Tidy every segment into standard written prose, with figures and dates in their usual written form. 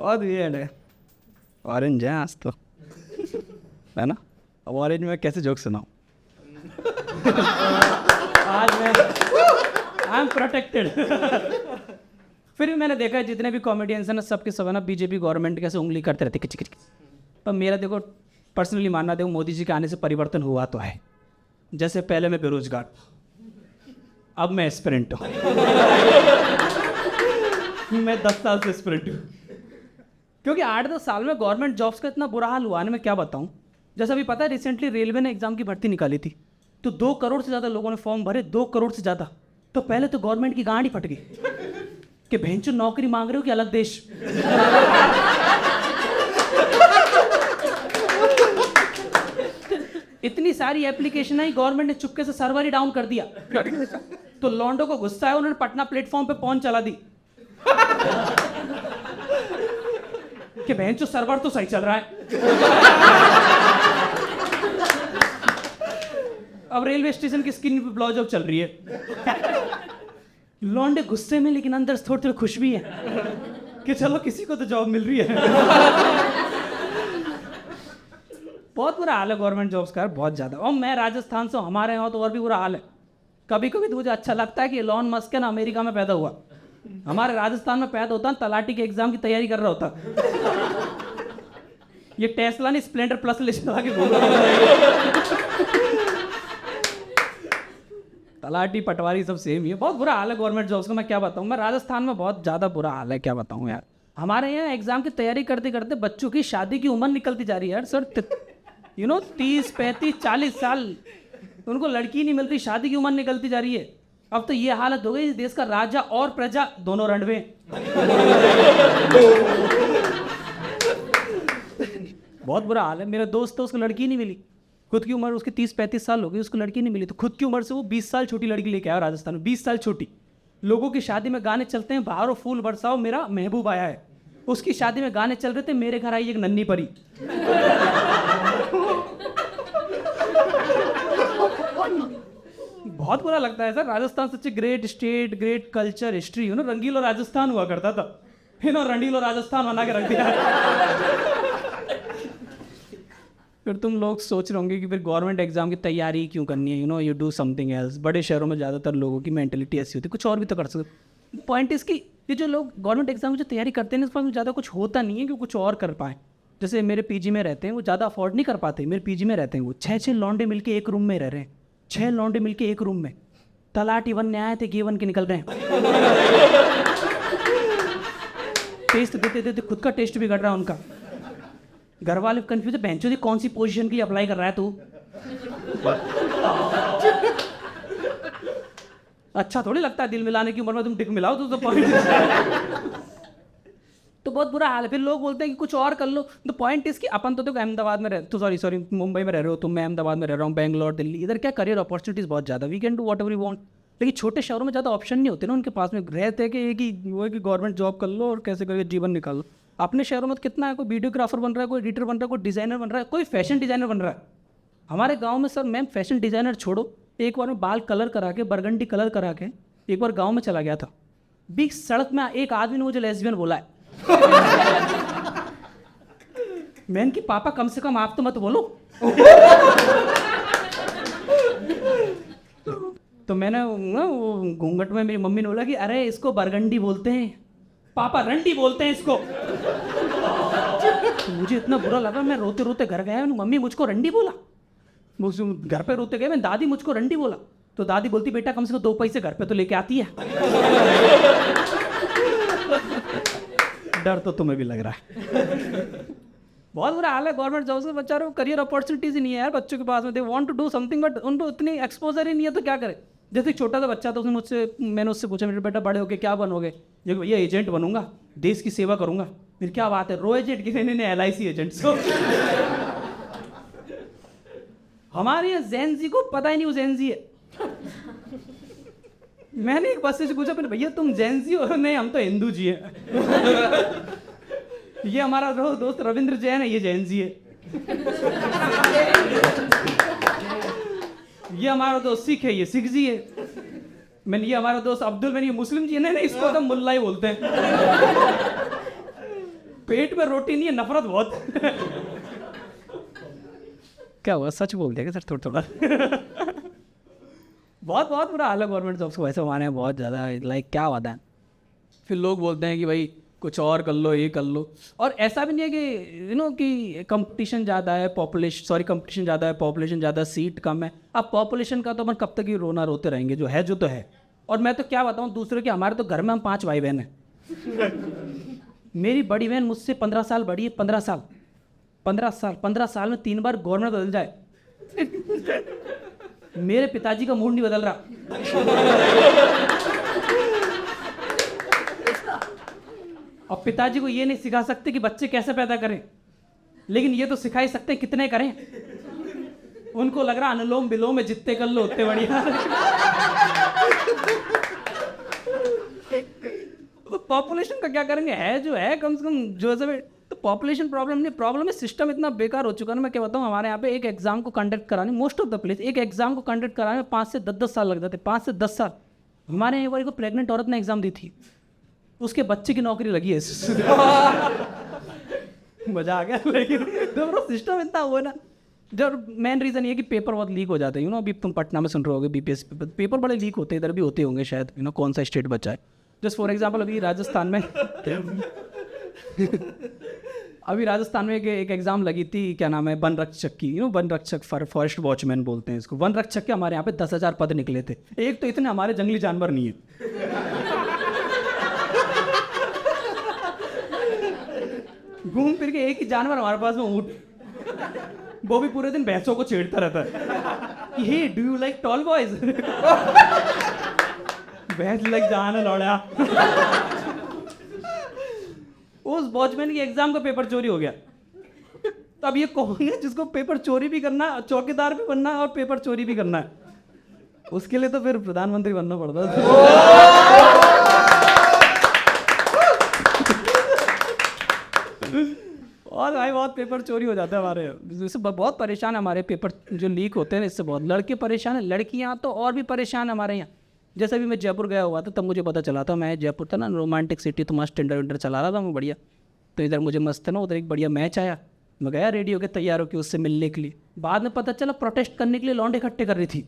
बहुत वियर्ड है। ऑरेंज है आज तो, है ना? अब ऑरेंज में कैसे जोक सुनाऊं? आज मैं आई एम प्रोटेक्टेड। फिर भी मैंने देखा है जितने भी कॉमेडियंस हैं ना, सबके सब है ना बीजेपी गवर्नमेंट कैसे उंगली करते रहते किच किच किच। पर मेरा देखो पर्सनली मानना, देखो मोदी जी के आने से परिवर्तन हुआ तो है। जैसे पहले मैं बेरोजगार, अब मैं एस्पिरेंट हूँ। मैं 10 साल से एस्पिरेंट हूँ, क्योंकि 8-10 साल में गवर्नमेंट जॉब्स का इतना बुरा हाल हुआ है ना, मैं क्या बताऊँ। जैसा अभी पता है रिसेंटली रेलवे ने एग्जाम की भर्ती निकाली थी, तो 2 करोड़ से ज़्यादा लोगों ने फॉर्म भरे, 2 करोड़ से ज़्यादा। तो पहले तो गवर्नमेंट की गांड ही फट गई कि भैंचो नौकरी मांग रहे हो कि अलग देश। इतनी सारी एप्लीकेशन आई, गवर्नमेंट ने चुपके से सर्वर ही डाउन कर दिया। तो लॉन्डो को गुस्सा है, उन्होंने पटना प्लेटफॉर्म पे पहुंच चला दी कि भैंचो सर्वर तो सही चल रहा है। अब रेलवे स्टेशन की स्क्रीन पे ब्लाउ जॉब चल रही है। लौंडे गुस्से में, लेकिन अंदर से थोड़ी खुश भी है कि चलो किसी को तो जॉब मिल रही है। बहुत बुरा हाल है गवर्नमेंट जॉब्स का, बहुत ज़्यादा। और मैं राजस्थान से, हमारे यहाँ तो और भी बुरा हाल है। कभी कभी तो मुझे अच्छा लगता है कि एलॉन मस्क है ना, अमेरिका में पैदा हुआ, हमारे राजस्थान में पैदा होता, तलाटी के एग्जाम की तैयारी कर रहा होता। ये टेस्ला नहीं, स्प्लेंडर प्लस ले चला के घूम रहा है। तलाटी पटवारी सब सेम ही है। बहुत बुरा हाल है गवर्नमेंट जॉब्स का, मैं क्या बताऊँ। मैं राजस्थान में बहुत ज़्यादा बुरा हाल है, क्या बताऊँ यार। हमारे यहाँ एग्जाम की तैयारी करते करते बच्चों की शादी की उम्र निकलती जा रही है यार। सर 30, 35, 40 साल, उनको लड़की नहीं मिलती, शादी की उम्र निकलती जा रही है। अब तो ये हालत हो गई, इस देश का राजा और प्रजा दोनों रणवे। बहुत बुरा हाल है। मेरा दोस्त तो, उसको लड़की नहीं मिली, खुद की उम्र उसकी 30-35 साल हो गई, उसको लड़की नहीं मिली, तो खुद की उम्र से वो 20 साल छोटी लड़की लेके आया राजस्थान में। 20 साल छोटी। लोगों की शादी में गाने चलते हैं, बाहरों फूल बरसाओ मेरा महबूब आया है। उसकी शादी में गाने चल रहे थे, मेरे घर आई एक नन्ही परी। बहुत बुरा लगता है sir. Rajasthan such a great state, great culture, history, रंगीलो राजस्थान हुआ करता था, रंगीलो राजस्थान बना के रख दिया। फिर तुम लोग सोच रहे होंगे कि फिर गवर्नमेंट एग्जाम की तैयारी क्यों करनी है, यू डू समथिंग एल्स। बड़े शहरों में ज़्यादातर लोगों की मेंटेलिटी ऐसी होती है, कुछ और भी तो कर सकते। पॉइंट इसकी, ये जो लोग गवर्नमेंट एग्जाम की जो तैयारी करते हैं, इस पर ज़्यादा कुछ होता नहीं है कि कुछ और कर पाए। जैसे मेरे पीजी में रहते हैं, वो ज़्यादा अफोर्ड नहीं कर पाते। मेरे पीजी में रहते हैं वो 6-6 लौंडे मिलकर एक रूम में रह रहे हैं। 6 लौंडे मिलकर एक रूम में, तलाटी बनने आए थे, गे1 के निकल रहे हैं। टेस्ट देते देते खुद का टेस्ट बिगड़ रहा है उनका। घर वाले कंफ्यूज है, बेंचो कौन सी पोजीशन के लिए अप्लाई कर रहा है तू। अच्छा थोड़ी लगता है दिल मिलाने की उम्र में तुम टिक मिलाओ तो पॉइंट। तो बहुत बुरा हाल है। फिर लोग बोलते हैं कि कुछ और कर लो। तो पॉइंट इसकी, अपन तो अहमदाबाद में तो सॉरी मुंबई में रह रहे हो तुम, मैं अहमदाबाद में रह रहा हूँ, बेंगलोर, दिल्ली, इधर क्या करियर अपॉर्चुनिटीज़ बहुत ज़्यादा, we can do whatever we want. लेकिन छोटे शहरों में ज़्यादा ऑप्शन नहीं होते ना उनके पास में। रहते कि एक ही वो है कि गवर्नमेंट जॉब कर लो और कैसे करके जीवन निकाल लो। अपने शहरों में तो कितना है, कोई वीडियोग्राफर बन रहा है, कोई एडिटर बन रहा है, कोई डिज़ाइनर बन रहा है, कोई फैशन डिज़ाइनर बन रहा है। हमारे गांव में सर, मैम फैशन डिज़ाइनर छोड़ो, एक बार मैं बाल कलर करा के, बरगंडी कलर करा के एक बार गांव में चला गया था। बीच सड़क में एक आदमी ने मुझे लेस्बियन बोला है। मैंने कि पापा कम से कम आप तो मत बोलो। तो मैंने वो घूंघट में मेरी मम्मी ने बोला कि अरे इसको बरगंडी बोलते हैं पापा, रंडी बोलते हैं इसको। तो मुझे इतना बुरा लगा, मैं रोते रोते घर गया, मम्मी मुझको रंडी बोला। घर पे रोते गए, मैं दादी मुझको रंडी बोला। तो दादी बोलती बेटा कम से कम 2 पैसे घर पे तो लेके आती है। डर तो तुम्हें भी लग रहा है। बहुत बुरा हाल है गवर्नमेंट जॉब्स का। बच्चा रहे करियर अपॉर्चुनिटीज ही नहीं है यार बच्चों के पास में। They want to do something but उनको इतनी एक्सपोजर ही नहीं है, तो क्या करे। जैसे एक छोटा सा बच्चा था, मैंने उससे पूछा मेरे बेटा बड़े होके क्या बनोगे। ये भैया एजेंट बनूंगा, देश की सेवा करूंगा। फिर क्या बात है, रो एजेंट की नहीं, LIC एजेंट। हमारे यहाँ जेनजी को पता ही नहीं वो जेनजी है। मैंने एक बच्चे से पूछा भैया तुम जेनजी हो? नहीं हम तो हिंदू जी हैं। ये हमारा दोस्त रविंद्र जैन है, ये जेनजी है। ये हमारा दोस्त सिख है, ये सिख जी है। मैंने ये हमारा दोस्त अब्दुल, मैंने ये मुस्लिम जी है। नहीं इसको तो मुल्ला ही बोलते हैं। पेट में रोटी नहीं है, नफरत बहुत। क्या हुआ, सच बोल दिया क्या सर थोड़ा थोड़ा? बहुत बहुत बुरा हाल है गवर्नमेंट जॉब्स को वैसे हमारे यहाँ बहुत ज़्यादा, लाइक क्या होता है, फिर लोग बोलते हैं कि भाई कुछ और कर लो, ये कर लो। और ऐसा भी नहीं है कि कि कंपटीशन ज़्यादा है, कंपटीशन ज़्यादा है, पॉपुलेशन ज़्यादा, सीट कम है। अब पॉपुलेशन का तो अपन कब तक ही रोना रोते रहेंगे, जो है जो तो है। और मैं तो क्या बताऊँ दूसरे के, हमारे तो घर में हम 5 भाई बहन हैं। मेरी बड़ी बहन मुझसे 15 साल बड़ी है, 15 साल में 3 बार गवर्नमेंट बदल जाए, मेरे पिताजी का मूड नहीं बदल रहा। और पिताजी को ये नहीं सिखा सकते कि बच्चे कैसे पैदा करें, लेकिन ये तो सिखा ही सकते हैं कितने करें। उनको लग रहा अनुलोम विलोम में जितने कर लो उतने बढ़िया। तो पॉपुलेशन का क्या करेंगे, है जो है, कम से कम जो है। तो पॉपुलेशन प्रॉब्लम नहीं, प्रॉब्लम है सिस्टम इतना बेकार हो चुका है ना। मैं क्या बताऊँ, हमारे यहाँ पे एक एग्जाम को कंडक्ट कराने, मोस्ट ऑफ द प्लेस एक एग्जाम को कंडक्ट कराने में 5 से 10 साल लग जाते। 5 से 10 साल। हमारे यहाँ एक प्रेग्नेंट औरत ने एग्जाम दी थी, उसके बच्चे की नौकरी लगी है। मजा आ गया। लेकिन सिस्टम इतना वो है ना, जो मेन रीज़न ये कि पेपर बहुत लीक हो जाते हैं। अभी तुम पटना में सुन रहे होगे बीपीएससी पेपर बड़े लीक होते हैं, इधर भी होते होंगे शायद। कौन सा स्टेट बचा है। जस्ट फॉर एग्जाम्पल अभी राजस्थान में एक एग्जाम लगी थी, क्या नाम है, वन रक्षक की। वन रक्षक, फॉरेस्ट वॉचमैन बोलते हैं इसको। वन रक्षक के हमारे यहाँ पे 10,000 पद निकले थे। एक तो इतने हमारे जंगली जानवर नहीं है। घूम फिर के एक ही जानवर हमारे पास में, ऊँट। वो भी पूरे दिन भैंसों को छेड़ता रहता है। Hey do you like tall boys? भैंस लग जाना लौड़ा। उस वॉचमैन की एग्जाम का पेपर चोरी हो गया। तो अब ये कौन है जिसको पेपर चोरी भी करना, चौकीदार भी बनना और पेपर चोरी भी करना है? उसके लिए तो फिर प्रधानमंत्री बनना पड़ता है। और भाई बहुत पेपर चोरी हो जाता है हमारे, इससे बहुत परेशान है हमारे पेपर जो लीक होते हैं, इससे बहुत। लड़के परेशान हैं, लड़कियां तो और भी परेशान है हमारे यहाँ। जैसे अभी मैं जयपुर गया हुआ था, तब मुझे पता चला था, मैं जयपुर था ना, रोमांटिक सिटी, तो मस्त टेंडर वेंडर चला रहा था मैं बढ़िया। तो इधर मुझे मस्त है ना, उधर एक बढ़िया मैच आया, मैं गया रेडी होकर तैयार होकर उससे मिलने के लिए। बाद में पता चला प्रोटेस्ट करने के लिए लौंडे इकट्ठे कर रही थी।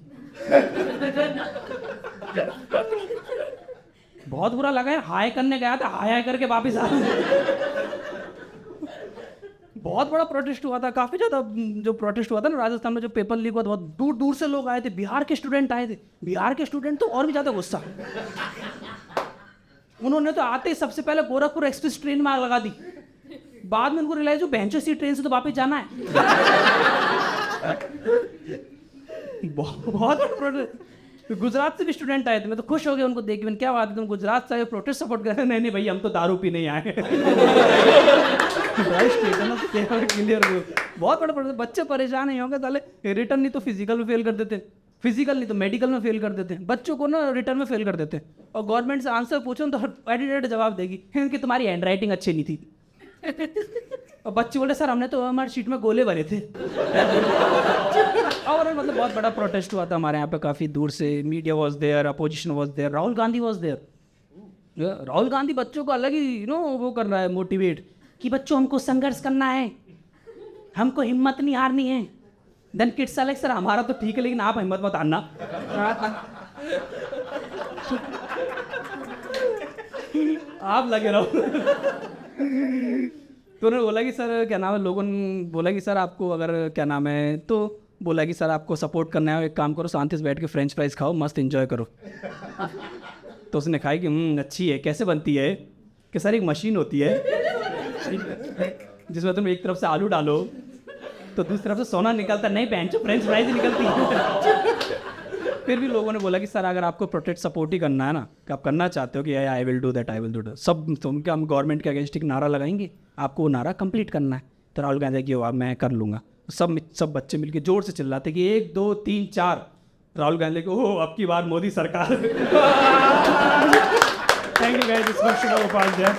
बहुत बुरा लगा है। हाय करने गया था, हाय करके वापिस आ रहा। बहुत बड़ा प्रोटेस्ट हुआ था, काफ़ी ज़्यादा जो प्रोटेस्ट हुआ था ना राजस्थान में, जो पेपर लीक हुआ था, बहुत दूर दूर से लोग आए थे। बिहार के स्टूडेंट आए थे। बिहार के स्टूडेंट तो और भी ज़्यादा गुस्सा। उन्होंने तो आते ही सबसे पहले गोरखपुर एक्सप्रेस ट्रेन में आग लगा दी। बाद में उनको रियलाइज हो बेंचो सी ट्रेन से तो वापस जाना है। बहुत प्रोटेस्ट। गुजरात से भी स्टूडेंट आए थे, मैं तो खुश हो गया उनको देख के। मैंने क्या बात है, तुम गुजरात से प्रोटेस्ट सपोर्ट कर रहे हैं? नहीं भाई, हम तो दारू पी नहीं आए। क्लियर हो। बहुत बड़ा प्रोटेस्ट। बच्चे परेशान नहीं होंगे साले। रिटर्न नहीं तो फिजिकल में फेल कर देते, फिजिकल नहीं तो मेडिकल में फेल कर देते हैं। बच्चों को ना रिटर्न में फेल कर देते हैं। और गवर्नमेंट से आंसर पूछो तो एडिटेड जवाब देगी कि तुम्हारी हैंड राइटिंग अच्छी नहीं थी। और बच्चे बोले सर हमने तो हमारी शीट में गोले भरे थे। और मतलब बहुत बड़ा प्रोटेस्ट हुआ था हमारे यहाँ पे, काफ़ी दूर से। Media was there, opposition was there, Rahul Gandhi was there. Rahul Gandhi बच्चों को अलग ही वो कर रहा है, मोटिवेट, कि बच्चों हमको संघर्ष करना है, हमको हिम्मत नहीं हारनी है। Then kids are like sir हमारा तो ठीक है, लेकिन आप हिम्मत मत हारना। आप लगे रहो। तो उन्होंने बोला कि सर क्या नाम है, लोगों ने बोला कि सर आपको अगर क्या नाम है, तो बोला कि सर आपको सपोर्ट करना है, एक काम करो शांति से बैठ के फ्रेंच फ्राइज खाओ, मस्त एंजॉय करो। तो उसने खाई कि अच्छी है, कैसे बनती है? कि सर एक मशीन होती है जिसमें तुम एक तरफ से आलू डालो तो दूसरी तरफ से सोना निकलता नहीं, बेंचो फ्रेंच फ्राइज निकलती है। फिर भी लोगों ने बोला कि सर अगर आपको प्रोटेक्ट सपोर्ट ही करना है ना, कि आप करना चाहते हो कि I will do that, I will do that, सब तुम क्या हम गवर्नमेंट के अगेंस्ट एक नारा लगाएंगे, आपको वो नारा कंप्लीट करना है। तो राहुल गांधी कि मैं कर लूँगा। सब बच्चे मिलके जोर से चिल्लाते कि 1 2 3 4। राहुल गांधी को ओह अब की बार मोदी सरकार। Thank you guys, this was Shubh Upadhyay.